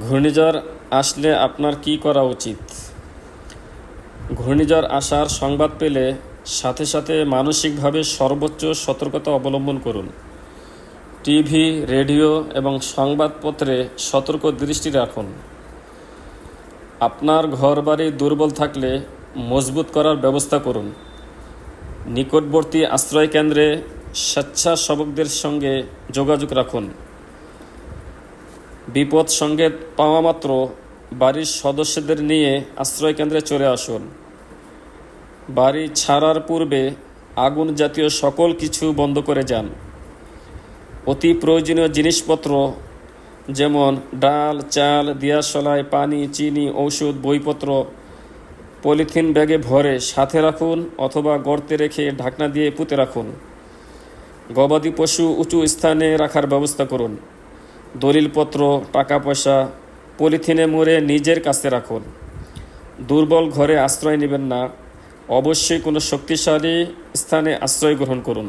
ঘূর্ণিঝড় আসলে আপনার কী করা উচিত? ঘূর্ণিঝড় আসার সংবাদ পেলে সাথে সাথে মানসিকভাবে সর্বোচ্চ সতর্কতা অবলম্বন করুন। টিভি, রেডিও এবং সংবাদপত্রে সতর্ক দৃষ্টি রাখুন। আপনার ঘরবাড়ি দুর্বল থাকলে মজবুত করার ব্যবস্থা করুন। নিকটবর্তী আশ্রয়কেন্দ্রে স্বেচ্ছাসেবকদের সঙ্গে যোগাযোগ রাখুন। বিপদ সংকেত পাওয়া মাত্র বাড়ির সদস্যদের নিয়ে আশ্রয়কেন্দ্রে চলে আসুন। বাড়ি ছাড়ার পূর্বে আগুন জাতীয় সকল কিছু বন্ধ করে যান। অতি প্রয়োজনীয় জিনিসপত্র যেমন ডাল, চাল, দিয়াশলাই, পানি, চিনি, ঔষধ, বইপত্র পলিথিন ব্যাগে ভরে সাথে রাখুন অথবা গর্তে রেখে ঢাকনা দিয়ে পুঁতে রাখুন। গবাদি পশু উঁচু স্থানে রাখার ব্যবস্থা করুন। দলিলপত্র, টাকা পয়সা পলিথিনে মুড়ে নিজের কাছে রাখুন। দুর্বল ঘরে আশ্রয় নেবেন না, অবশ্যই কোনো শক্তিশালী স্থানে আশ্রয় গ্রহণ করুন।